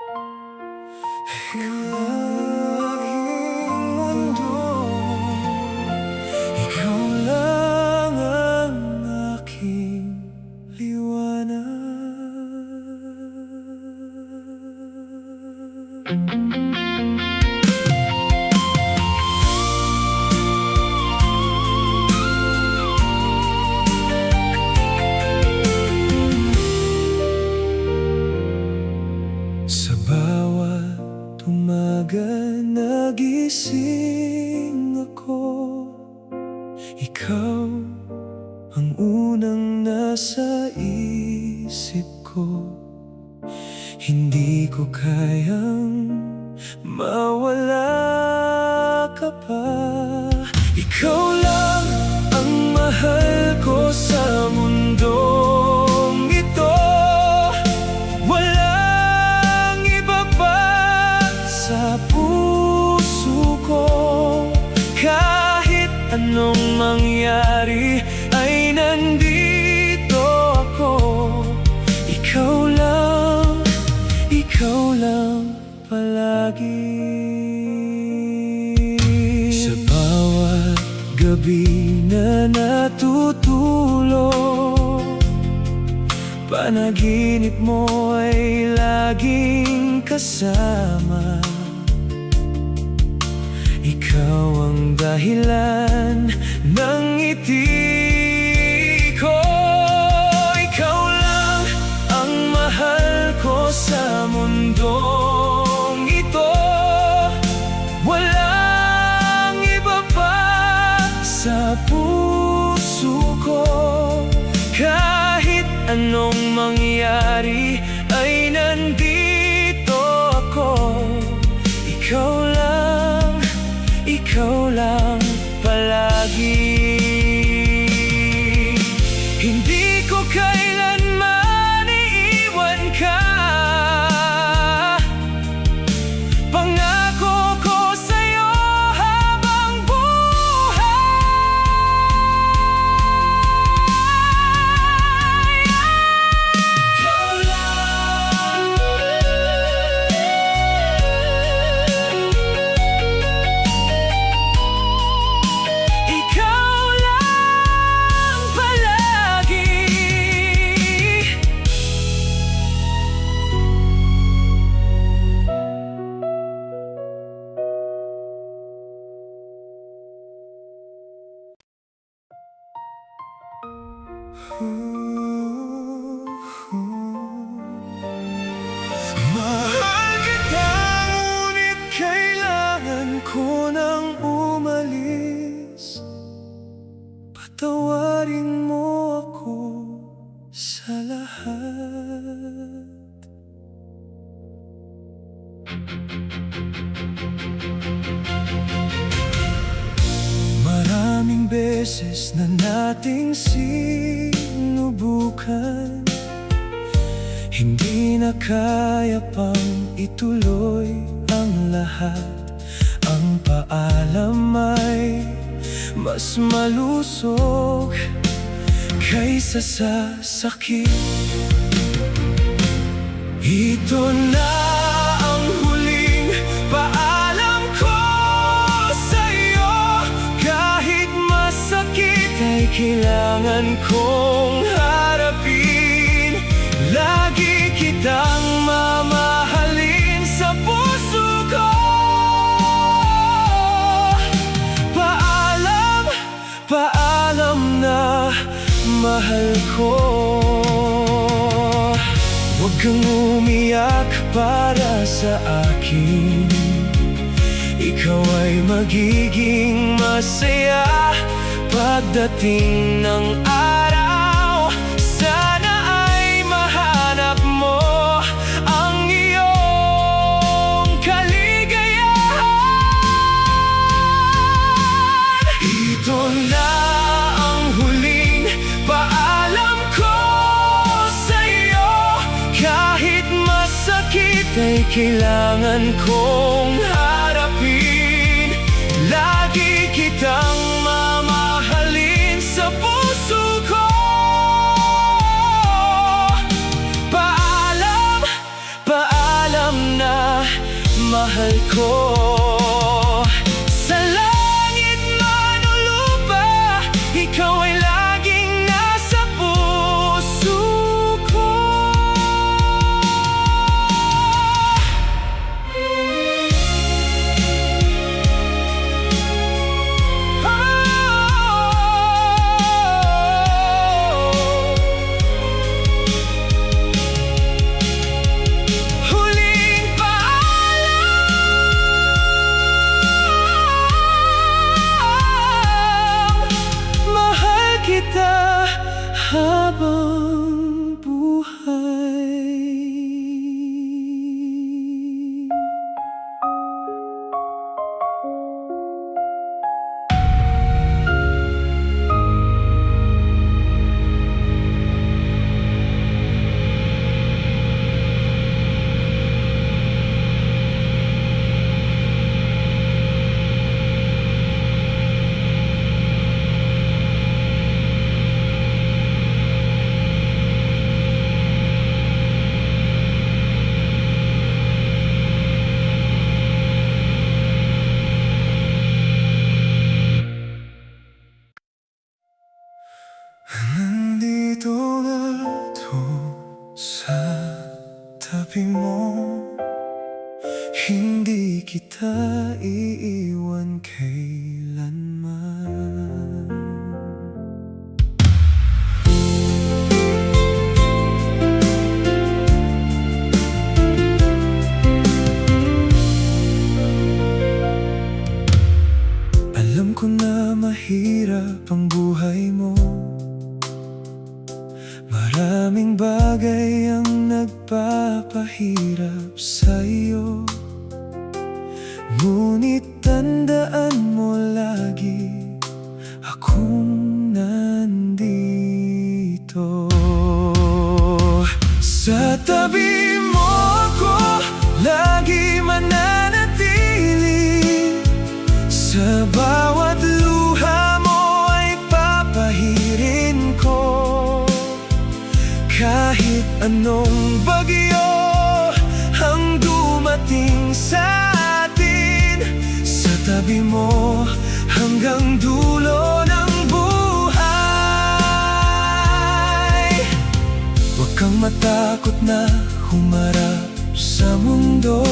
Aking mundo, ikaw lang ang aking liwanag. Sa bawat umaga nagising ako, ikaw ang unang nasa isip ko. Hindi ko kayang mawala ka pa. Ikaw lang ang mahal ko sa mundong ito. Walang iba pa sa puso ko. Kahit anong mangyari ay nandito ako. Ikaw lang palagi. Sa bawat gabi na natutulog, panaginip mo ay laging kasama. Ikaw ang dahilan ng ngiti ko. Ikaw lang ang mahal ko sa mundong ito. Walang iba pa sa puso ko. Kahit anong mangyari ay nandito ako. Ikaw lang palagi. Hindi ko kailanman iiwan ka. Pangako ko sa'yo habang buhay. Ikaw lang. Ikaw lang palagi. Mahal kita, ngunit kailangan ko nang umalis. Patawarin mo ako sa lahat. Maraming beses na nating sinubukan, hindi na kaya pang ituloy ang lahat. Ang paalam ay mas malusog kaysa sa sakit. Ito na ang huling paalam ko sa'yo. Kahit masakit ay kailangan kong harapin. Lagi kitang mamahalin sa puso ko. Paalam na mahal ko. Huwag kang umiyak para sa akin. Ikaw ay magiging masaya pagdating ng araw. Sana ay mahanap mo ang iyong kaligayahan. Ito na ang huling paalam ko sa'yo. Kahit masakit ay kailangan kong harapin. Lagi kitang mamahalin sa puso ko. Paalam na ko. Sa langit man o lupa, ikaw ay laging nasa puso ko. Huling paalam, mahal kita habang buhay. Nandito na to sa tabi mo, hindi kita iiwan kailanman. Alam ko na mahirap ang buhay mo, maraming bagay ang nagpapahirap sa'yo. Ngunit tandaan mo lagi, akong nandito. Sa tabi mo ako lagi mananatili, sa bawat luha mo ay papahirin ko. Kahit anong bagyo ang dumating sa atin, sa tabi mo hanggang dulo ng buhay. Huwag kang matakot na humarap sa mundo,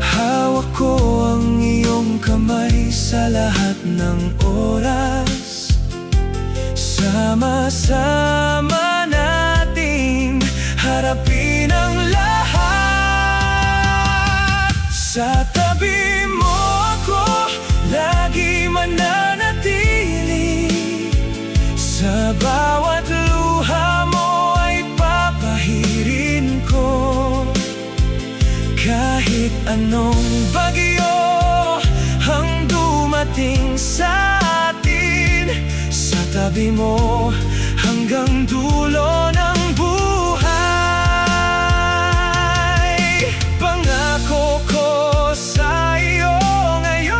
hawak ko ang iyong kamay sa lahat ng oras. Sama-sama nating harapin ang lahat. Sa tabi mo ako lagi mananatili, sa bawat luha mo ay papahirin ko. Kahit anong bagyo ang dumating sa atin, sa tabi mo hanggang dulo ng buhay. Pangako ko sa iyo ngayon,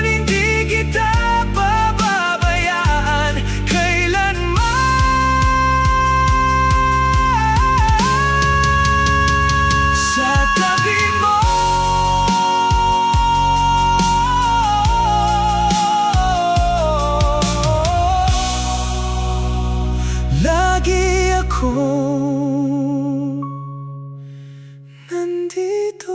hindi kita pababayaan kailanman. Sa tabi mo lagi akong nandito.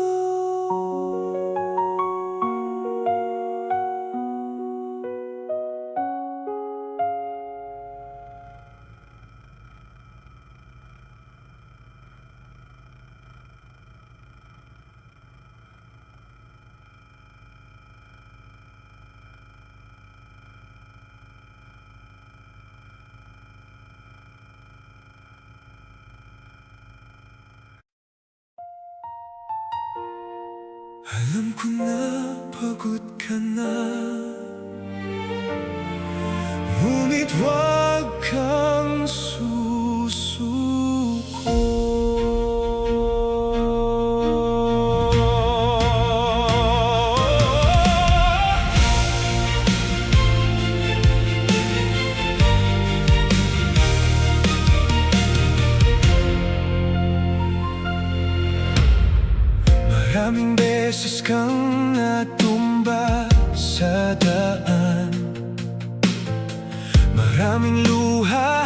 Alam ko na pagod ka na, ngunit huwag kang susuko. Maraming beses kang natumba sa daan, maraming luha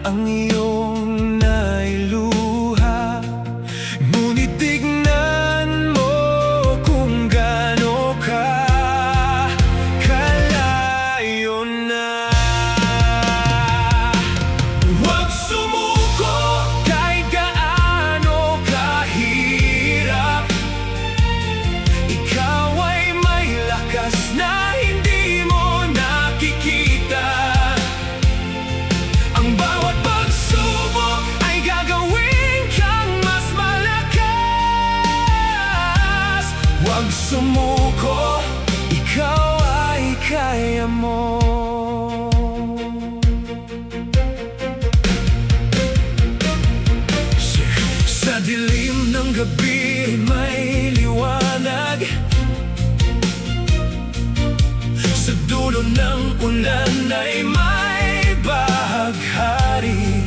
ang iyong nailuha. Ngunit tignan mo kung gaano ka kalayo na. Huwag sumuko kahit gaano kahirap. Ikaw ay may lakas na hindi mo nakikita. Ang bawat pagsubok ay gagawin kang mas malakas. Huwag sumuko, ikaw ay kaya mo. Sa dilim ng gabi may liwanag, sa dulo ng ulan ay may bahaghari.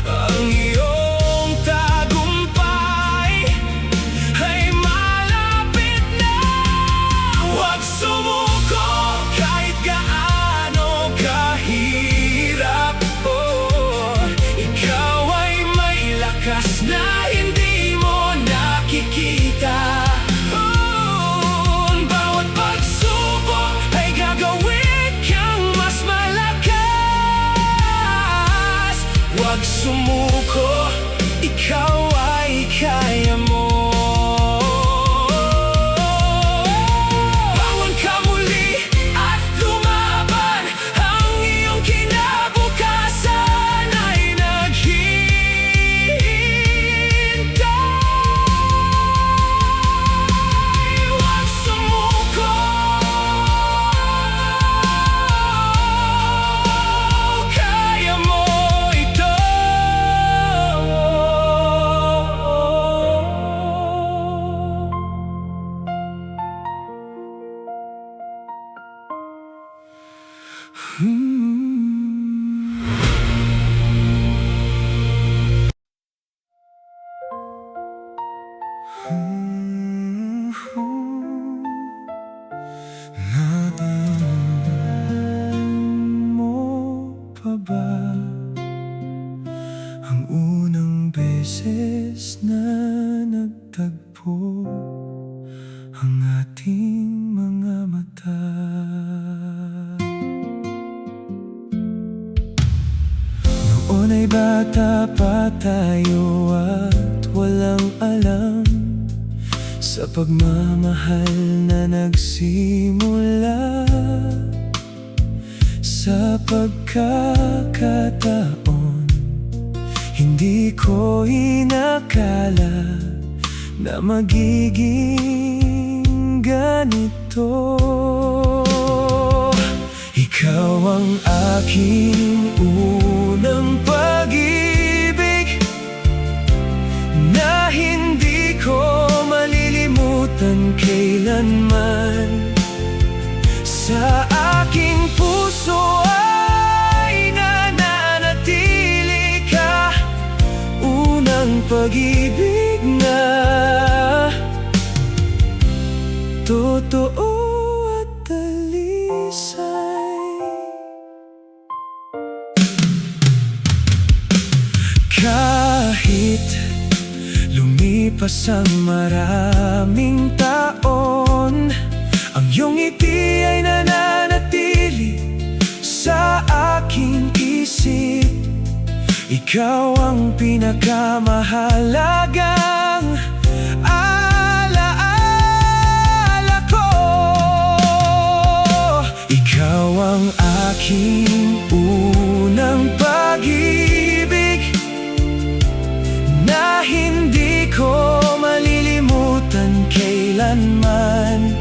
Ang iyong tagumpay ay malapit na. Huwag sumuko kahit gaano kahirap. Ikaw ay may lakas na hindi mo nakikita. Ang bawat pagsubok ay gagawin kang mas malakas. Huwag sumuko, ikaw ay kaya mo. Bangon ka muli at lumaban. Ang iyong kinabukasan ay naghihintay. Huwag sumuko, kaya mo ito. Naalala mo pa ba ang unang beses na nagtagpo ang ating mga mata? Noon ay bata pa tayo at walang alam sa pagmamahal na nagsimula. Sa pagkakataon, hindi ko inakala na magiging ganito. Ikaw ang aking unang pag-ibig na hindi ko malilimutan kailanman. Sa aking puso ay nananatili ka, unang pag-ibig na totoo at dalisay. Kahit lumipas ang maraming taon, ang iyong ngiti ay nananatili sa aking isip. Ikaw ang pinakamahalagang alaala ko. Ikaw ang aking unang pag-ibig na hindi ko malilimutan kailanman.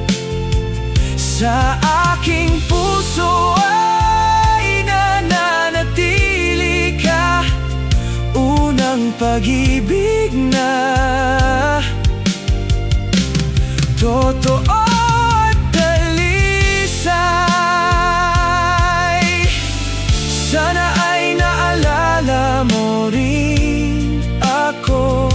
Sa aking puso ay nananatili ka, unang pag-ibig na totoo at dalisay. Sana ay naalala mo rin ako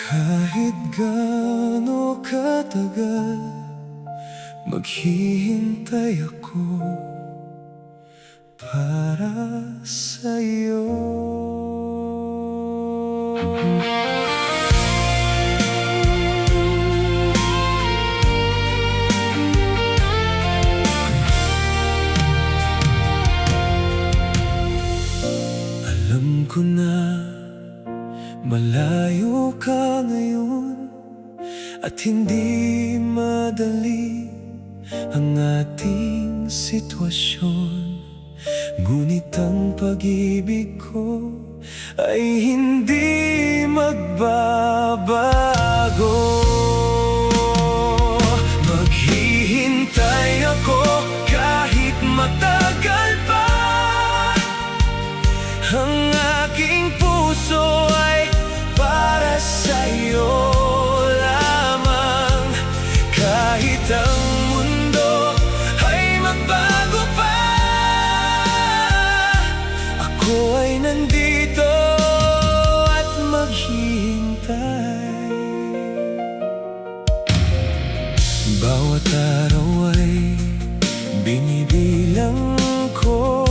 Kahit gaano katagal, maghihintay ako para sa'yo. Alam ko na malayo ka ngayon at hindi madali ang ating sitwasyon. Ngunit ang pag-ibig ko ay hindi magbabago. Maghihintay ako kahit matagal pa. Ang aking puso ay para sa'yo lamang. Kahit ang mundo ay magbago pa, ako ay nandito at maghihintay. Bawat araw ay binibilang ko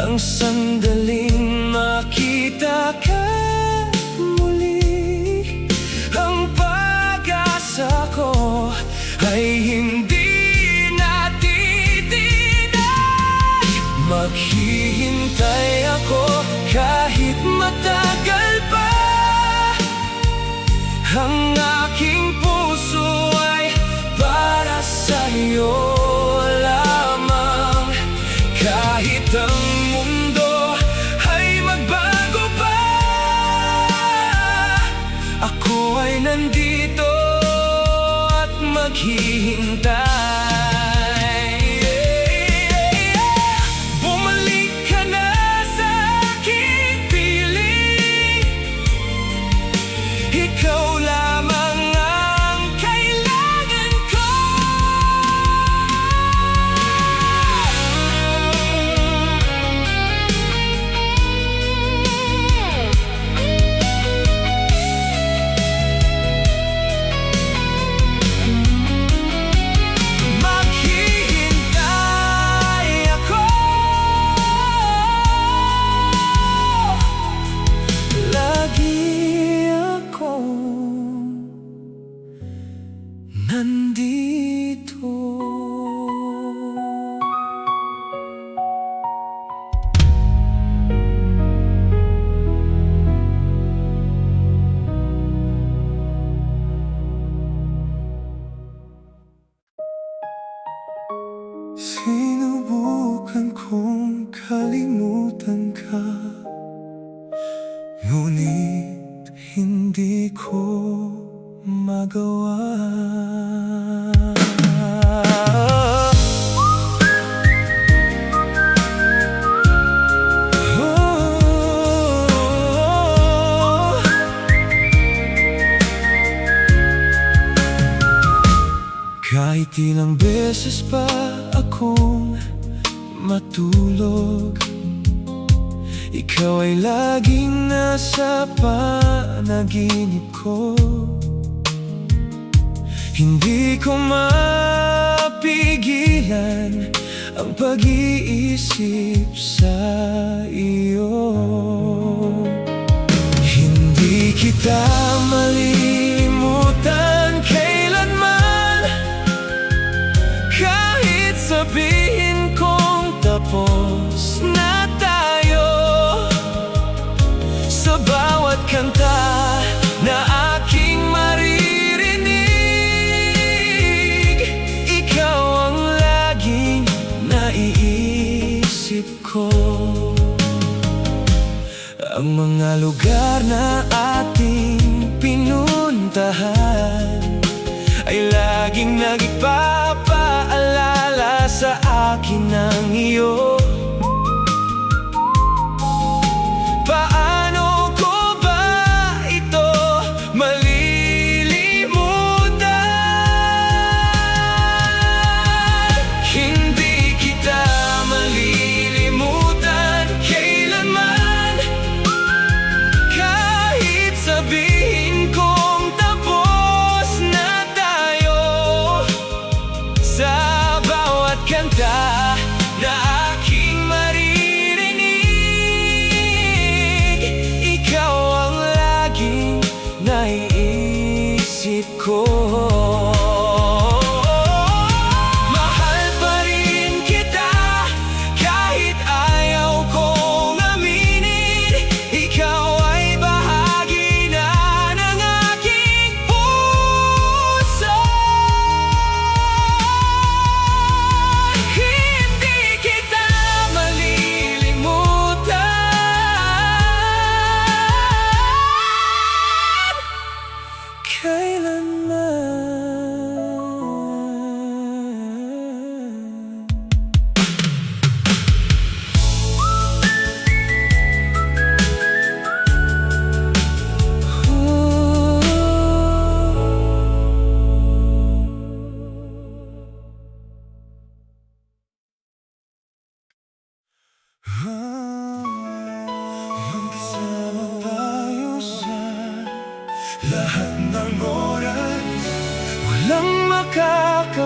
ang sandaling makita ka muli. Ang pag-asa ko ay hindi natitinag. Maghihintay ako kahit matagal pa. Ang aking puso ay para sa'yo lamang. Kahit ang mundo ay magbago pa, ako ay nandito at maghihintay. Bumalik ka na sa aking piling. Ikaw lamang ang kailangan ko. Maghihintay ako. Lagi akong nandito. Sinubukan kong kalimutan ka, ngunit hindi ko magawa. Kahit ilang beses pa akong matulog, ikaw ay laging nasa panaginip ko. Hindi ko mapigilan ang pag-iisip sa iyo. Hindi kita malilimutan kailanman, kahit sabihin kong tapos na tayo. Sa bawat kanta na aking maririnig, ikaw ang laging naiisip ko. Ang mga lugar na ating pinuntahan ay laging nagpapaalala sa akin ng iyo. Paano ko ba ito malilimutan? Hindi kita malilimutan kailanman, kahit sa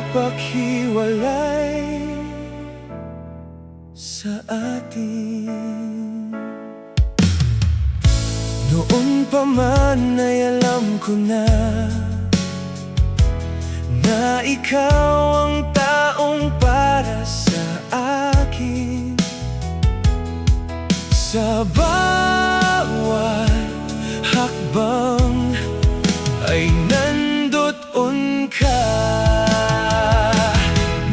makapaghiwalay sa atin. Noon pa man ay alam ko na ikaw ang taong para sa akin. Sa bawat hakbang ay nandoon ka.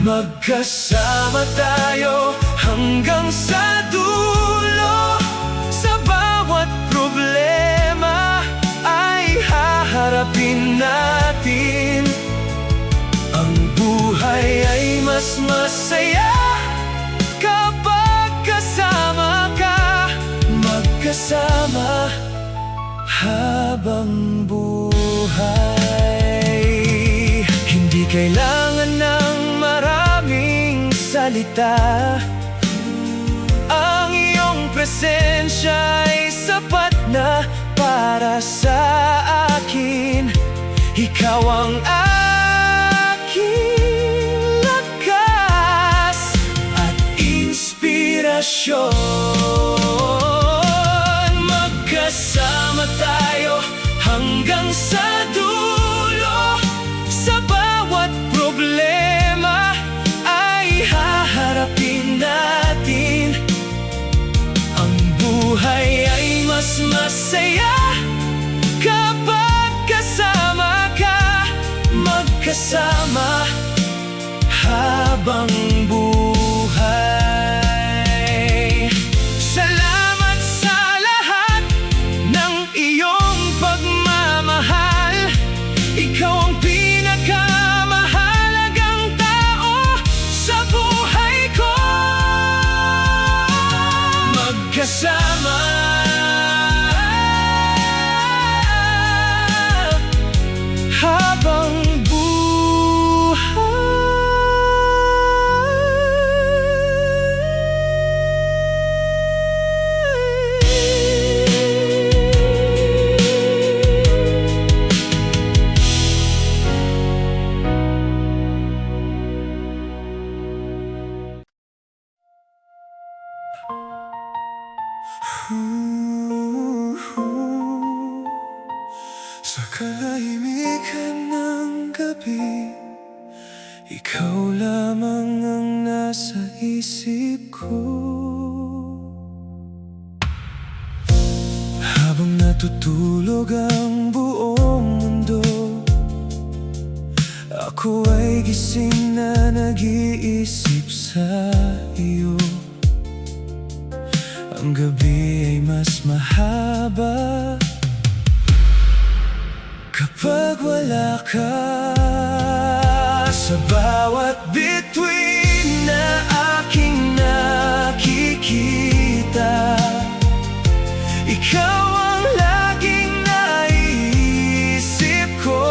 Magkasama tayo hanggang sa dulo. Sa bawat problema ay haharapin natin. Ang buhay ay mas masaya kapag kasama ka. Magkasama habang buhay. Hindi kailangan ng maraming salita. Ang iyong presensya ay sapat na para sa akin. Ikaw ang aking lakas at inspirasyon. Magkasama tayo hanggang sa dulo. Sa bawat problema ay haharapin natin. Ang buhay ay mas masaya kapag kasama ka. Magkasama habang buhay. Salamat sa lahat ng iyong pagmamahal. Ikaw ang pinakamahalagang tao sa buhay ko. Magkasama habang sa kalahimikan ng gabi, ikaw lamang ang nasa isip ko. Habang natutulog ang buong mundo, ako ay gising na nag-iisip sa iyo. Ang gabi ay mas mahaba kapag wala ka. Sa bawat bituin na aking nakikita, ikaw ang laging naiisip ko.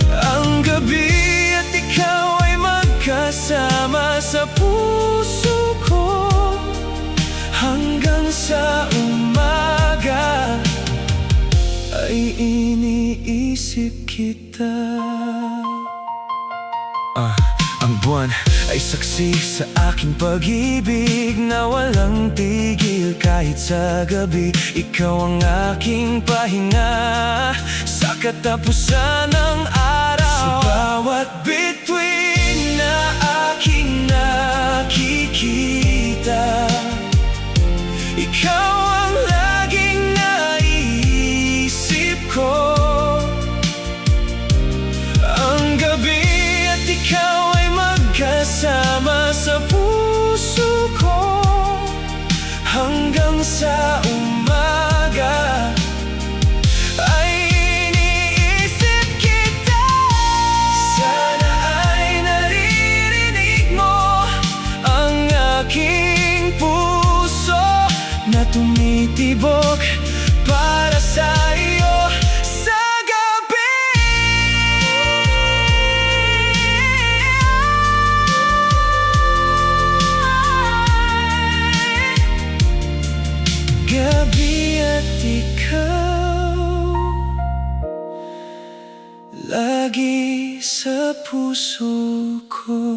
Ang gabi at ikaw ay magkasama sa puso ko. Hanggang sa umaga ay iniisip kita. Ang buwan ay saksi sa aking pag-ibig na walang tigil kahit sa gabi. Ikaw ang aking pahinga sa katapusan ng araw. Sa bawat bituin na aking nakikita, ikaw ang laging naiisip ko. Ang gabi at ikaw ay magkasama sa puso ko. Hanggang sa umaga ay iniisip kita. Sana ay naririnig mo ang aking puso na tumitibok para sa iyo sa gabi. puso ko.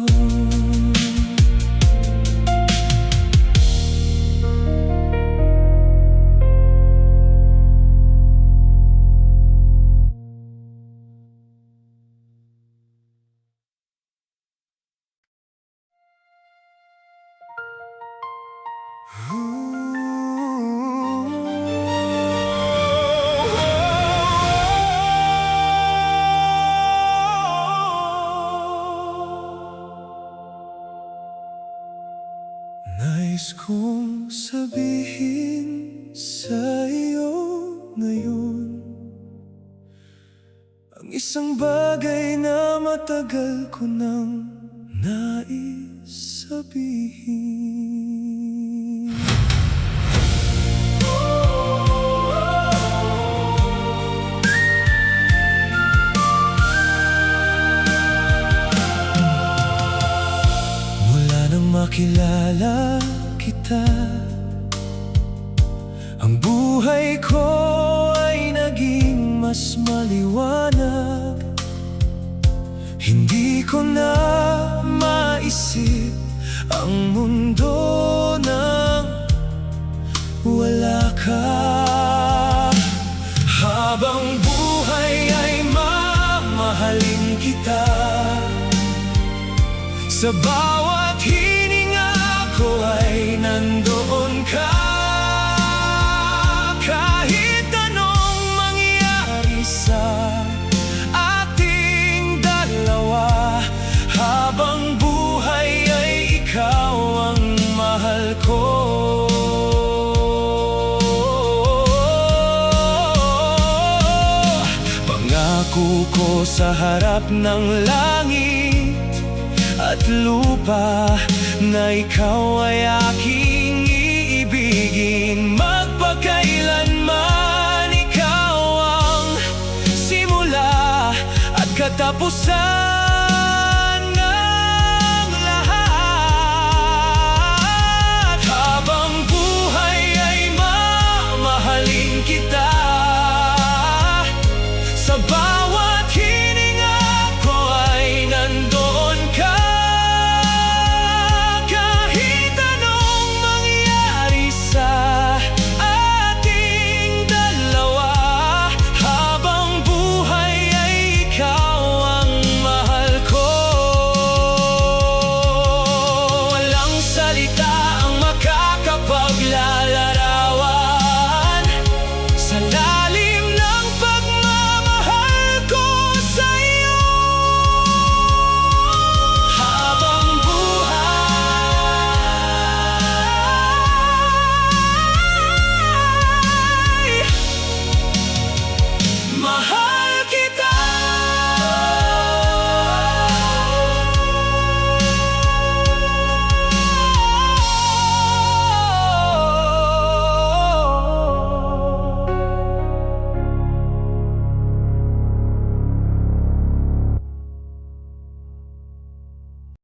Nais kong sabihin sa iyo ngayon ang isang bagay na matagal ko nang nais sabihin. Mula nang makilala kita, ang buhay ko ay naging mas maliwanag. Hindi ko na maisip ang mundo nang wala ka. Habang buhay ay mamahalin kita, sa bawat hininga ko ay nandoon ka. Kahit anong mangyari sa ating dalawa, habang buhay ay ikaw ang mahal ko. Pangako ko sa harap ng langit at lupa na ikaw ay aking iibigin magpakailanman. Ikaw ang simula at katapusan ng lahat. Habang buhay ay mamahalin kita, sa bawat hininga ko ay nandoon ka. Salita